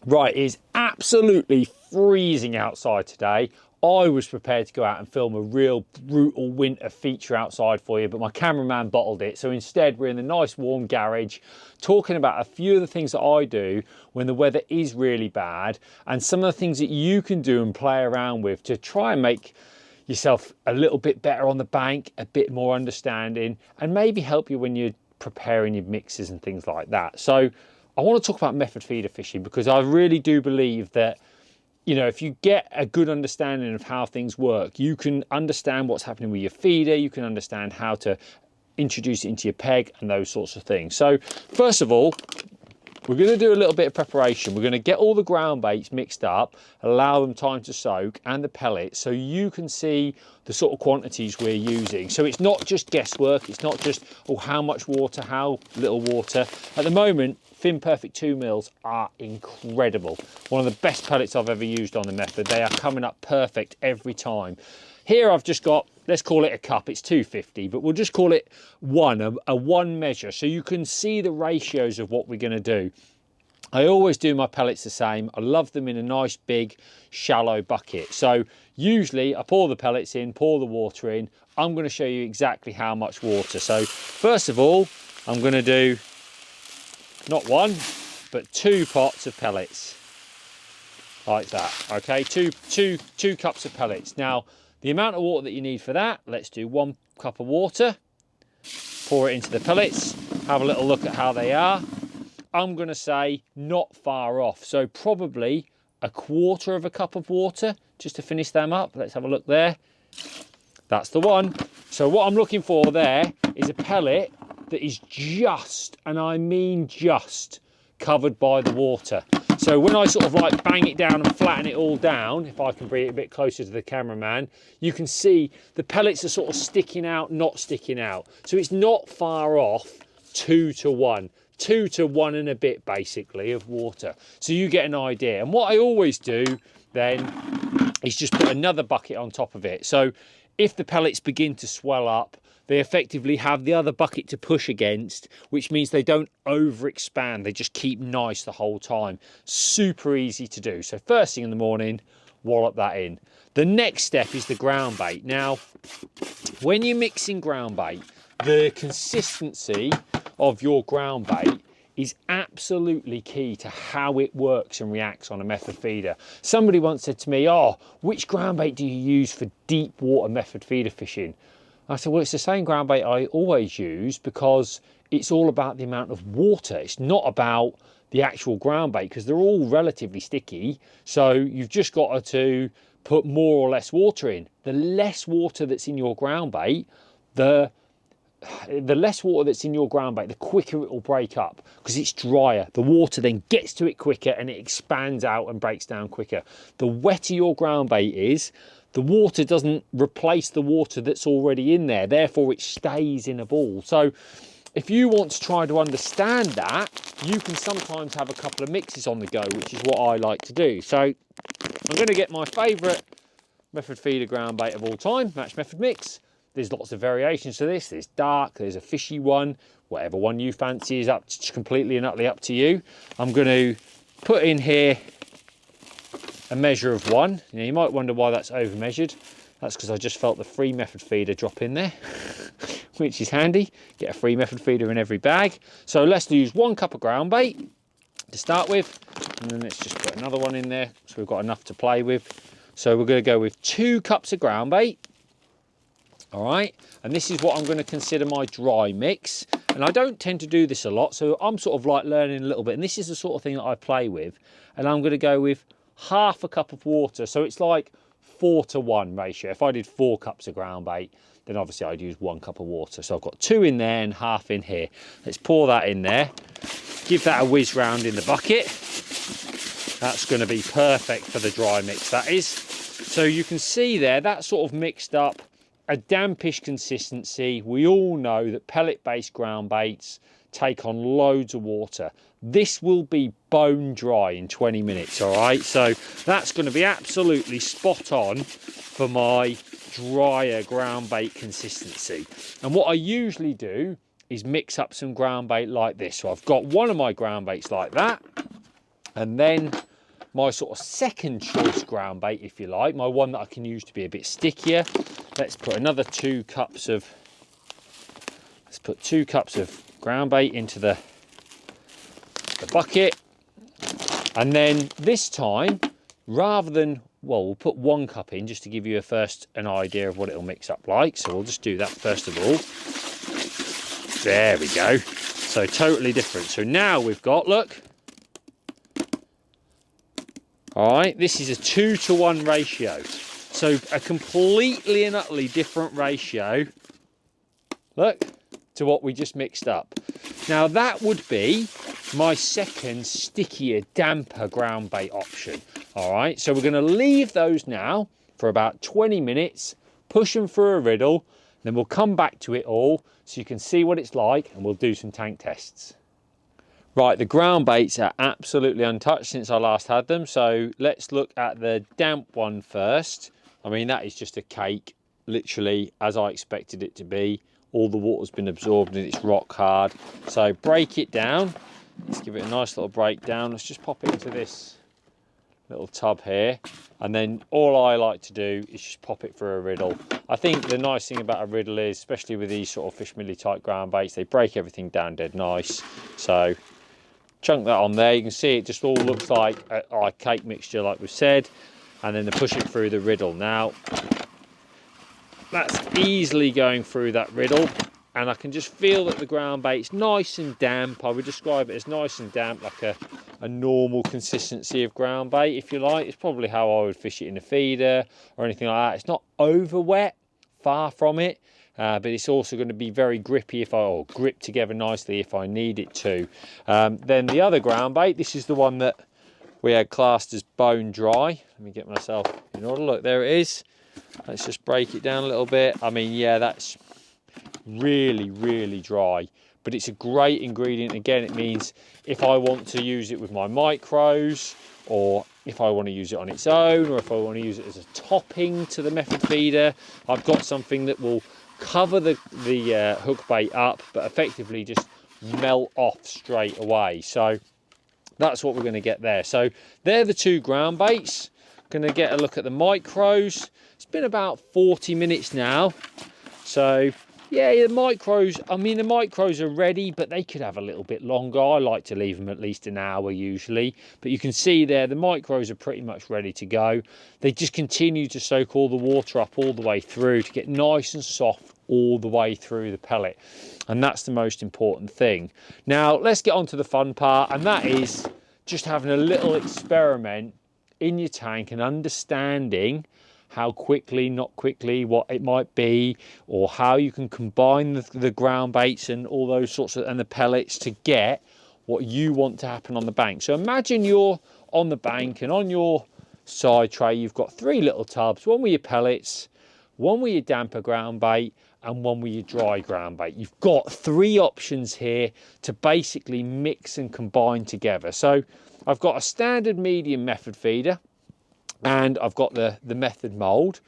Right, it's absolutely freezing outside today. I was prepared to go out and film a real brutal winter feature outside for you, but my cameraman bottled it. So instead, we're in the nice warm garage talking about a few of the things that I do when the weather is really bad and some of the things that you can do and play around with to try and make yourself a little bit better on the bank, a bit more understanding, and maybe help you when you're preparing your mixes and things like that. So I want to talk about method feeder fishing because I really do believe that, you know, if you get a good understanding of how things work, you can understand what's happening with your feeder, you can understand how to introduce it into your peg and those sorts of things. So first of all, we're going to do a little bit of preparation. We're going to get all the ground baits mixed up, allow them time to soak, and the pellets, so you can see the sort of quantities we're using. So it's not just guesswork. It's not just, oh, how much water, how little water. At the moment, Fin Perfect 2 mils are incredible. One of the best pellets I've ever used on the method. They are coming up perfect every time. Here I've just got, let's call it a cup, it's 250, but we'll just call it a one measure, so you can see the ratios of what we're going to do. I always do my pellets the same. I love them in a nice big shallow bucket. So usually I pour the pellets in, pour the water in. I'm going to show you exactly how much water. So first of all, I'm going to do not one, but 2 pots of pellets. Like that, okay? Two cups of pellets. Now, the amount of water that you need for that, let's do 1 cup of water, pour it into the pellets, have a little look at how they are. I'm going to say not far off, so probably 1/4 of a cup of water just to finish them up. Let's have a look there. That's the one. So what I'm looking for there is a pellet that is just, and I mean just, covered by the water. So when I sort of like bang it down and flatten it all down, if I can bring it a bit closer to the cameraman, you can see the pellets are sort of sticking out, not sticking out. So it's not far off 2 to 1. 2 to 1 and a bit basically of water. So you get an idea. And what I always do then is just put another bucket on top of it. So if the pellets begin to swell up, they effectively have the other bucket to push against, which means they don't overexpand. They just keep nice the whole time. Super easy to do. So first thing in the morning, wallop that in. The next step is the ground bait. Now, when you're mixing ground bait, the consistency of your ground bait is absolutely key to how it works and reacts on a method feeder. Somebody once said to me, oh, which ground bait do you use for deep water method feeder fishing? I said, well, it's the same ground bait I always use because it's all about the amount of water. It's not about the actual ground bait because they're all relatively sticky. So you've just got to put more or less water in. The less water that's in your ground bait, the less water that's in your ground bait, the quicker it will break up because it's drier. The water then gets to it quicker and it expands out and breaks down quicker. The wetter your ground bait is, the water doesn't replace the water that's already in there. Therefore, it stays in a ball. So if you want to try to understand that, you can sometimes have a couple of mixes on the go, which is what I like to do. So I'm going to get my favourite method feeder ground bait of all time, Match Method Mix. There's lots of variations to this. There's dark, there's a fishy one, whatever one you fancy is completely and utterly up to you. I'm going to put in here a measure of 1. Now, you might wonder why that's over measured. That's because I just felt the free method feeder drop in there, which is handy. Get a free method feeder in every bag. So let's use 1 cup of ground bait to start with, and then let's just put another one in there so we've got enough to play with. So we're going to go with 2 cups of ground bait. All right, and this is what I'm going to consider my dry mix. And I don't tend to do this a lot, so I'm sort of like learning a little bit. And this is the sort of thing that I play with. And I'm going to go with 1/2 cup of water. So it's like 4 to 1 ratio. If I did 4 cups of ground bait, then obviously I'd use 1 cup of water. So I've got 2 in there and 1/2 in here. Let's pour that in there. Give that a whiz round in the bucket. That's going to be perfect for the dry mix, that is. So you can see there, that's sort of mixed up. A dampish consistency. We all know that pellet-based ground baits take on loads of water. This will be bone dry in 20 minutes, all right? So that's going to be absolutely spot on for my drier ground bait consistency. And what I usually do is mix up some ground bait like this. So I've got one of my ground baits like that, and then my sort of second choice ground bait, if you like, my one that I can use to be a bit stickier. Let's put another 2 cups of, let's put 2 cups of ground bait into the bucket. And then this time, rather than, well, we'll put 1 cup in just to give you an idea of what it'll mix up like. So we'll just do that first of all. There we go. So totally different. So now we've got, look. All right, this is a 2-to-1 ratio. So a completely and utterly different ratio, look, to what we just mixed up. Now that would be my second stickier, damper ground bait option. All right, so we're going to leave those now for about 20 minutes, push them through a riddle, then we'll come back to it all so you can see what it's like, and we'll do some tank tests. Right, the ground baits are absolutely untouched since I last had them, so let's look at the damp one first. I mean, that is just a cake, literally, as I expected it to be. All the water's been absorbed and it's rock hard. So break it down. Let's give it a nice little breakdown. Let's just pop it into this little tub here. And then all I like to do is just pop it through a riddle. I think the nice thing about a riddle is, especially with these sort of fish millie type ground baits, they break everything down dead nice. So chunk that on there. You can see it just all looks like a cake mixture, like we've said. And then to push it through the riddle. Now, that's easily going through that riddle, and I can just feel that the ground bait's nice and damp. I would describe it as nice and damp, like a normal consistency of ground bait, if you like. It's probably how I would fish it in a feeder or anything like that. It's not over wet, far from it, but it's also going to be very grippy or grip together nicely if I need it to. Then the other ground bait, this is the one that we had classed as bone dry. Let me get myself in order. Look, there it is. Let's just break it down a little bit. I mean, yeah, that's really, really dry, but it's a great ingredient. Again, it means if I want to use it with my micros, or if I want to use it on its own, or if I want to use it as a topping to the method feeder, I've got something that will cover the hook bait up, but effectively just melt off straight away. So that's what we're going to get there. So they're the 2 ground baits. Going to get a look at the micros. It's been about 40 minutes now. So yeah, the micros, I mean, the micros are ready, but they could have a little bit longer. I like to leave them at least an hour usually. But you can see there, the micros are pretty much ready to go. They just continue to soak all the water up all the way through to get nice and soft all the way through the pellet. And that's the most important thing. Now, let's get on to the fun part, and that is just having a little experiment in your tank and understanding how quickly, not quickly, what it might be, or how you can combine the ground baits and all those sorts of, and the pellets to get what you want to happen on the bank. So imagine you're on the bank, and on your side tray you've got 3 little tubs, one with your pellets, one with your damper ground bait, and one with your dry ground bait. You've got 3 options here to basically mix and combine together. So I've got a standard medium method feeder, and I've got the method mould.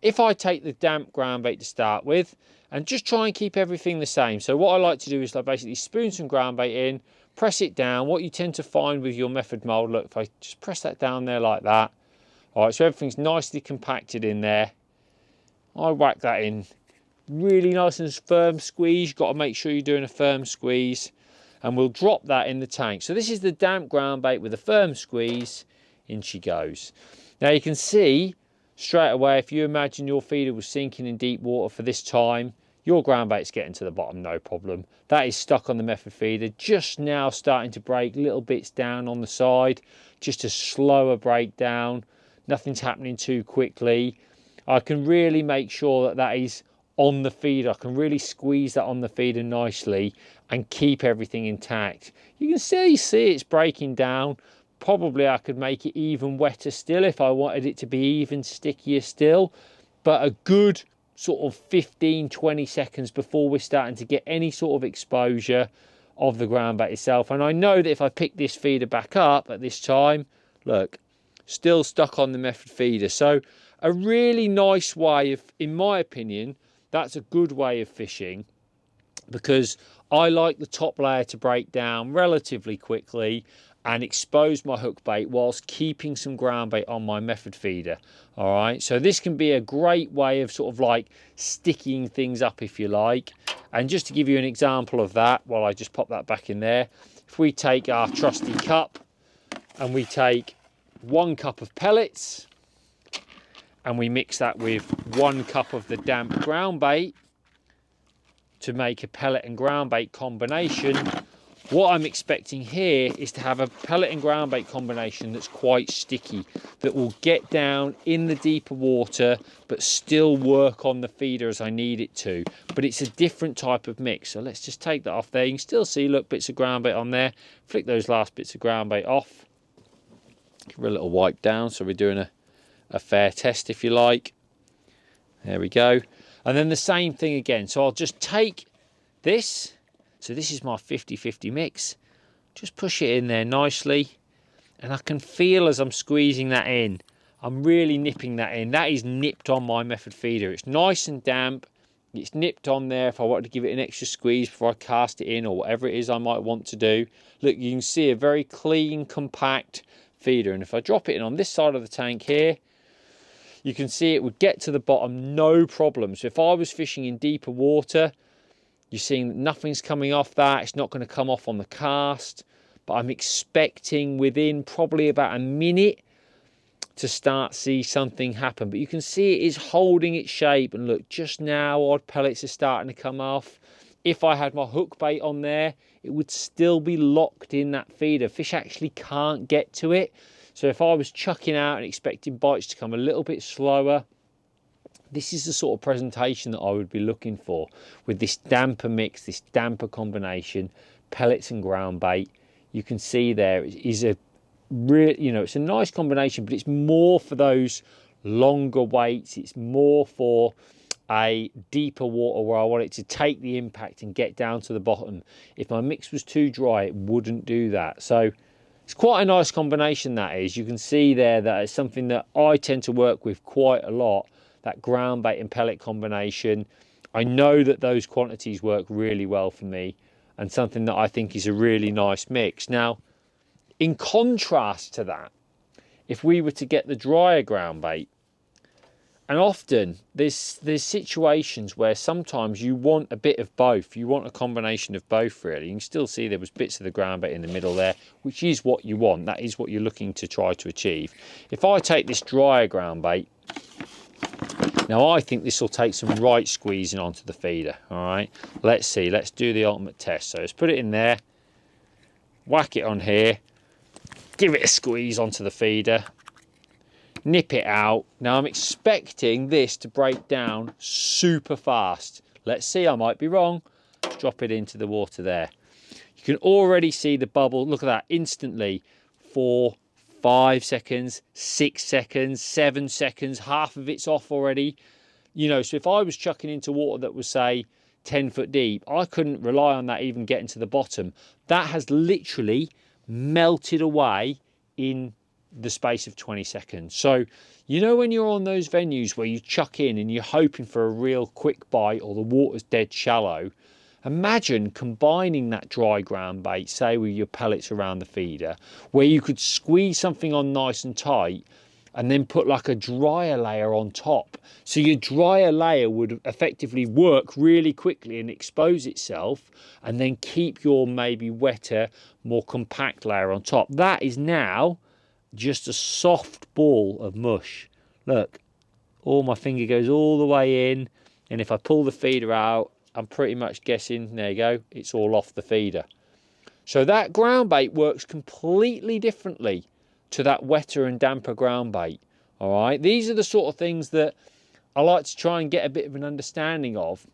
If I take the damp ground bait to start with, and just try and keep everything the same. So what I like to do is like basically spoon some ground bait in, press it down. What you tend to find with your method mould, look, if I just press that down there like that. All right, so everything's nicely compacted in there. I whack that in. Really nice and firm squeeze. You've got to make sure you're doing a firm squeeze. And we'll drop that in the tank. So this is the damp ground bait with a firm squeeze. In she goes. Now you can see straight away, if you imagine your feeder was sinking in deep water for this time, your ground bait's getting to the bottom, no problem. That is stuck on the method feeder, just now starting to break little bits down on the side, just a slower breakdown. Nothing's happening too quickly. I can really make sure that that is on the feeder. I can really squeeze that on the feeder nicely and keep everything intact. You can see it's breaking down. Probably I could make it even wetter still if I wanted it to be even stickier still, but a good sort of 15-20 seconds before we're starting to get any sort of exposure of the ground bait itself. And I know that if I pick this feeder back up at this time, look, still stuck on the method feeder. So a really nice way of, in my opinion, that's a good way of fishing, because I like the top layer to break down relatively quickly, and expose my hook bait whilst keeping some ground bait on my method feeder. All right, so this can be a great way of sort of like sticking things up, if you like. And just to give you an example of that, while I just pop that back in there, if we take our trusty cup and we take 1 cup of pellets and we mix that with 1 cup of the damp ground bait to make a pellet and ground bait combination, what I'm expecting here is to have a pellet and ground bait combination that's quite sticky, that will get down in the deeper water but still work on the feeder as I need it to. But it's a different type of mix. So let's just take that off there. You can still see, look, bits of ground bait on there. Flick those last bits of ground bait off. Give her a little wipe down so we're doing a fair test, if you like. There we go. And then the same thing again. So I'll just take this. So this is my 50-50 mix. Just push it in there nicely. And I can feel as I'm squeezing that in, I'm really nipping that in. That is nipped on my method feeder. It's nice and damp. It's nipped on there if I wanted to give it an extra squeeze before I cast it in or whatever it is I might want to do. Look, you can see a very clean, compact feeder. And if I drop it in on this side of the tank here, you can see it would get to the bottom no problem. So if I was fishing in deeper water, you're seeing that nothing's coming off that. It's not going to come off on the cast. But I'm expecting within probably about a minute to start see something happen. But you can see it is holding its shape. And look, just now odd pellets are starting to come off. If I had my hook bait on there, it would still be locked in that feeder. Fish actually can't get to it. So if I was chucking out and expecting bites to come a little bit slower, this is the sort of presentation that I would be looking for with this damper mix, this damper combination, pellets and ground bait. You can see there is a real, you know, it's a nice combination, but it's more for those longer weights. It's more for a deeper water where I want it to take the impact and get down to the bottom. If my mix was too dry, it wouldn't do that. So it's quite a nice combination, that is. You can see there that it's something that I tend to work with quite a lot. That ground bait and pellet combination. I know that those quantities work really well for me and something that I think is a really nice mix. Now, in contrast to that, if we were to get the drier ground bait, and often there's situations where sometimes you want a bit of both. You want a combination of both, really. You can still see there was bits of the ground bait in the middle there, which is what you want. That is what you're looking to try to achieve. If I take this drier ground bait, now I think this will take some right squeezing onto the feeder. All right, let's see. Let's do the ultimate test. So let's put it in there, whack it on here, give it a squeeze onto the feeder, nip it out. Now I'm expecting this to break down super fast. Let's see, I might be wrong. Drop it into the water there. You can already see the bubble. Look at that, instantly. 4, 5 seconds, 6 seconds, 7 seconds, half of it's off already. You know, so if I was chucking into water that was, say, 10 foot deep, I couldn't rely on that even getting to the bottom. That has literally melted away in the space of 20 seconds. So, you know, when you're on those venues where you chuck in and you're hoping for a real quick bite or the water's dead shallow, imagine combining that dry ground bait, say with your pellets around the feeder, where you could squeeze something on nice and tight and then put like a drier layer on top. So your drier layer would effectively work really quickly and expose itself, and then keep your maybe wetter, more compact layer on top. That is now just a soft ball of mush. Look, all my finger goes all the way in, and if I pull the feeder out, I'm pretty much guessing, there you go, it's all off the feeder. So that ground bait works completely differently to that wetter and damper ground bait. All right, these are the sort of things that I like to try and get a bit of an understanding of.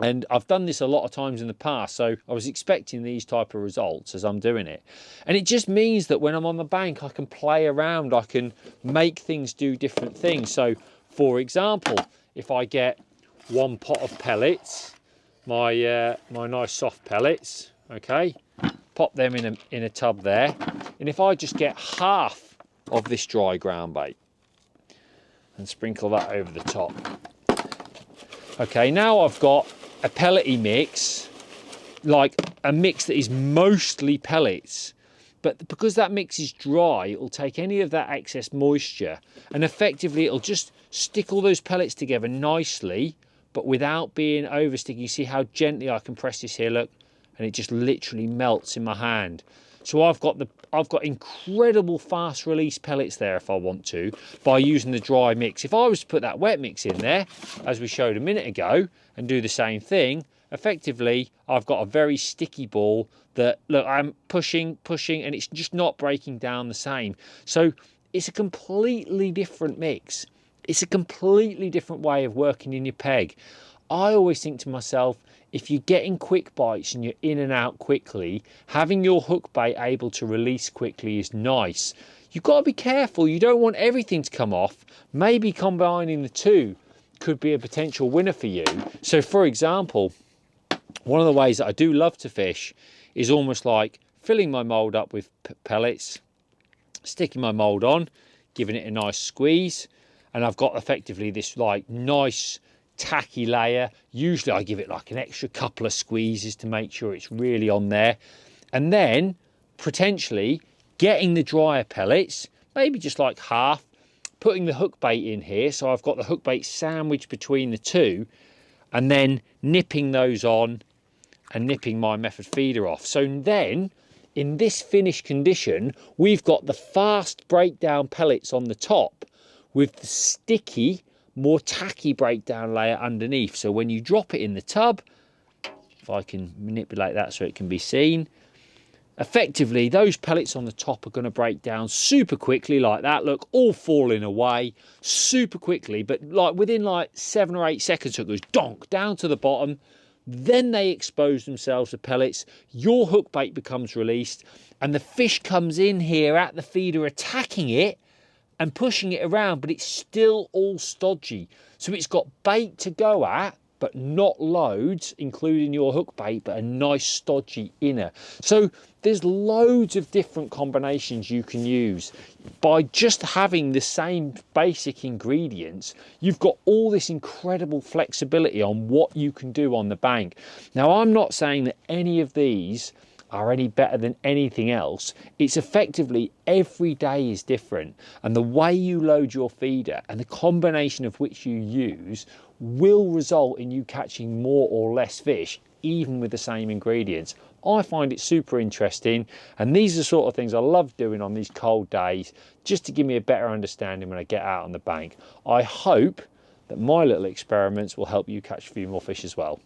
And I've done this a lot of times in the past, so I was expecting these type of results as I'm doing it. And it just means that when I'm on the bank, I can play around, I can make things do different things. So, for example, if I get 1 pot of pellets, my nice soft pellets, okay, pop them in a tub there, and if I just get half of this dry ground bait and sprinkle that over the top. Okay, now I've got a pellety mix, like a mix that is mostly pellets, But because that mix is dry, it'll take any of that excess moisture and effectively it'll just stick all those pellets together nicely, but without being over sticky. You see how gently I can press this here, look, and it just literally melts in my hand. So I've got incredible fast release pellets there if I want to, by using the dry mix. If I was to put that wet mix in there, as we showed a minute ago, and do the same thing, effectively I've got a very sticky ball that, look, I'm pushing, and it's just not breaking down the same. So it's a completely different mix. It's a completely different way of working in your peg. I always think to myself, if you're getting quick bites and you're in and out quickly, having your hook bait able to release quickly is nice. You've got to be careful. You don't want everything to come off. Maybe combining the two could be a potential winner for you. So for example, one of the ways that I do love to fish is almost like filling my mould up with pellets, sticking my mould on, giving it a nice squeeze, and I've got effectively this like nice tacky layer. Usually I give it like an extra couple of squeezes to make sure it's really on there, and then potentially getting the drier pellets, maybe just like half, putting the hook bait in here, so I've got the hook bait sandwiched between the two, and then nipping those on and nipping my method feeder off. So then in this finished condition, we've got the fast breakdown pellets on the top with the sticky, more tacky breakdown layer underneath. So when you drop it in the tub, if I can manipulate that so it can be seen, effectively those pellets on the top are going to break down super quickly like that. Look, all falling away super quickly, but like within like 7 or 8 seconds it goes donk down to the bottom. Then they expose themselves to pellets, your hook bait becomes released, and the fish comes in here at the feeder attacking it and pushing it around, but it's still all stodgy. So it's got bait to go at, but not loads, including your hook bait, but a nice stodgy inner. So there's loads of different combinations you can use. By just having the same basic ingredients, you've got all this incredible flexibility on what you can do on the bank. Now, I'm not saying that any of these are any better than anything else. It's effectively every day is different, and the way you load your feeder and the combination of which you use will result in you catching more or less fish, even with the same ingredients. I find it super interesting, and these are the sort of things I love doing on these cold days, just to give me a better understanding when I get out on the bank. I hope that my little experiments will help you catch a few more fish as well.